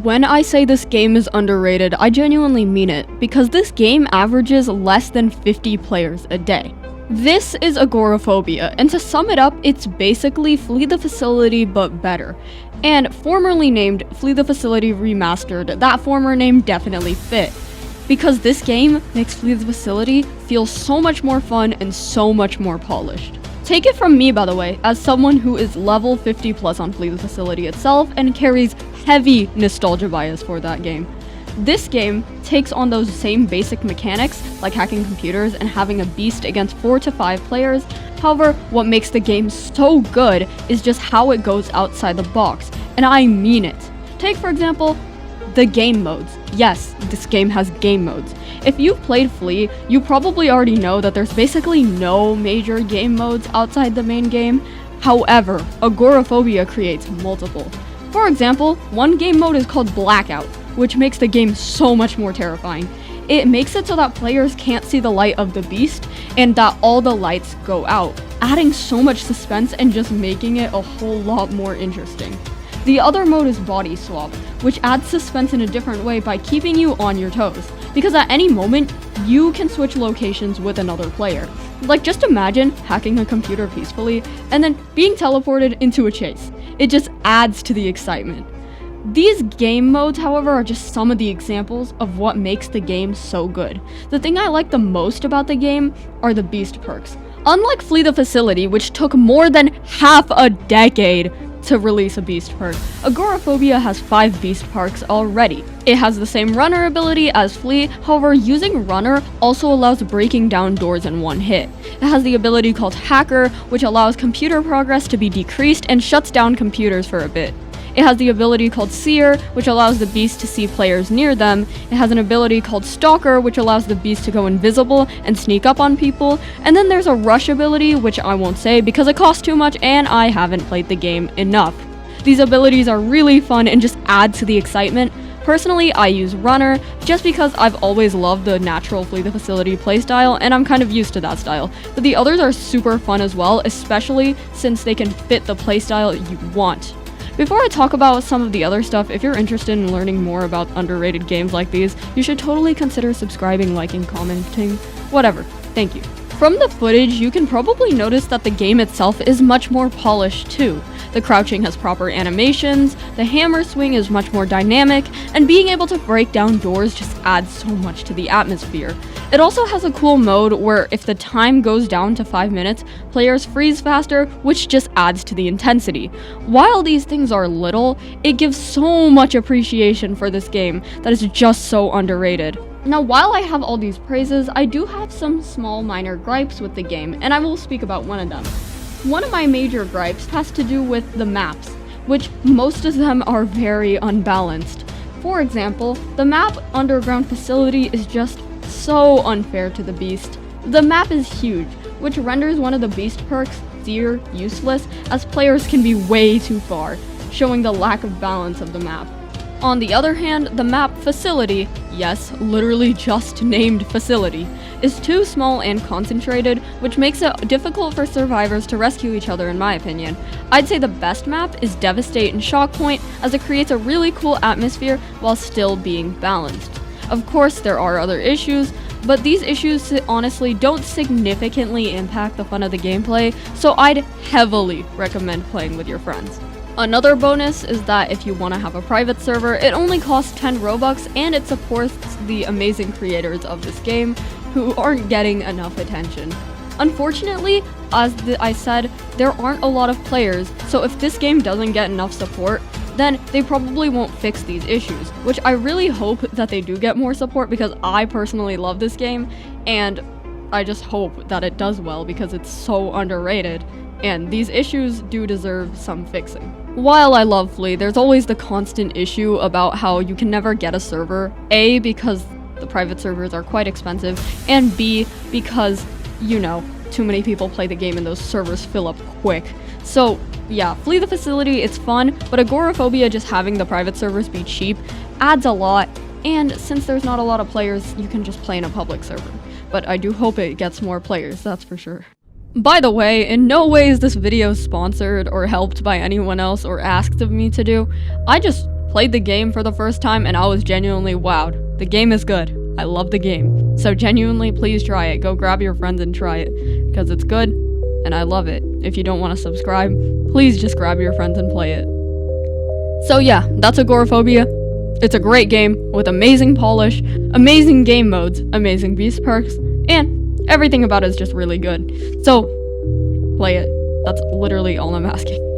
When I say this game is underrated, I genuinely mean it, because this game averages less than 50 players a day. This is Agorophobia, and to sum it up, it's basically Flee the Facility but better. And formerly named Flee the Facility Remastered, that former name definitely fit. Because this game makes Flee the Facility feel so much more fun and so much more polished. Take it from me, by the way, as someone who is level 50 plus on Flee the Facility itself and carries heavy nostalgia bias for that game. This game takes on those same basic mechanics, like hacking computers and having a beast against 4 to 5 players. However, what makes the game so good is just how it goes outside the box, and I mean it. Take, for example, the game modes. Yes, this game has game modes. If you've played Flee, you probably already know that there's basically no major game modes outside the main game. However, Agorophobia creates multiple. For example, one game mode is called Blackout, which makes the game so much more terrifying. It makes it so that players can't see the light of the beast and that all the lights go out, adding so much suspense and just making it a whole lot more interesting. The other mode is Body Swap, which adds suspense in a different way by keeping you on your toes, because at any moment, you can switch locations with another player. Like, just imagine hacking a computer peacefully and then being teleported into a chase. It just adds to the excitement. These game modes, however, are just some of the examples of what makes the game so good. The thing I like the most about the game are the beast perks. Unlike Flee the Facility, which took more than half a decade to release a beast perk, Agorophobia has 5 beast perks already. It has the same runner ability as Flee, however using runner also allows breaking down doors in one hit. It has the ability called Hacker, which allows computer progress to be decreased and shuts down computers for a bit. It has the ability called Seer, which allows the beast to see players near them. It has an ability called Stalker, which allows the beast to go invisible and sneak up on people. And then there's a Rush ability, which I won't say because it costs too much and I haven't played the game enough. These abilities are really fun and just add to the excitement. Personally, I use Runner just because I've always loved the natural Flee the Facility playstyle and I'm kind of used to that style. But the others are super fun as well, especially since they can fit the playstyle you want. Before I talk about some of the other stuff, if you're interested in learning more about underrated games like these, you should totally consider subscribing, liking, commenting, whatever. Thank you. From the footage, you can probably notice that the game itself is much more polished too. The crouching has proper animations, the hammer swing is much more dynamic, and being able to break down doors just adds so much to the atmosphere. It also has a cool mode where if the time goes down to 5 minutes, players freeze faster, which just adds to the intensity. While these things are little, it gives so much appreciation for this game that is just so underrated. Now, while I have all these praises, I do have some small minor gripes with the game, and I will speak about one of them. One of my major gripes has to do with the maps, which most of them are very unbalanced. For example, the map Underground Facility is just so unfair to the beast. The map is huge, which renders one of the beast perks, Seer, useless, as players can be way too far, showing the lack of balance of the map. On the other hand, the map Facility, yes, literally just named Facility, is too small and concentrated, which makes it difficult for survivors to rescue each other in my opinion. I'd say the best map is Devastate and Shock Point, as it creates a really cool atmosphere while still being balanced. Of course, there are other issues, but these issues honestly don't significantly impact the fun of the gameplay, so I'd heavily recommend playing with your friends. Another bonus is that if you want to have a private server, it only costs 10 Robux and it supports the amazing creators of this game who aren't getting enough attention. Unfortunately, as I said, there aren't a lot of players, so if this game doesn't get enough support, then they probably won't fix these issues, which I really hope that they do get more support because I personally love this game, and I just hope that it does well because it's so underrated, and these issues do deserve some fixing. While I love Flee, there's always the constant issue about how you can never get a server, A, because the private servers are quite expensive, and B, because, you know, too many people play the game and those servers fill up quick. So yeah, Flee the Facility, it's fun, but Agorophobia just having the private servers be cheap adds a lot, and since there's not a lot of players, you can just play in a public server. But I do hope it gets more players, that's for sure. By the way, in no way is this video sponsored or helped by anyone else or asked of me to do. I just played the game for the first time and I was genuinely wowed. The game is good. I love the game. So genuinely, please try it. Go grab your friends and try it, because it's good and I love it. If you don't want to subscribe, please just grab your friends and play it. So yeah, that's Agorophobia. It's a great game with amazing polish, amazing game modes, amazing beast perks, and everything about it is just really good. So, play it. That's literally all I'm asking.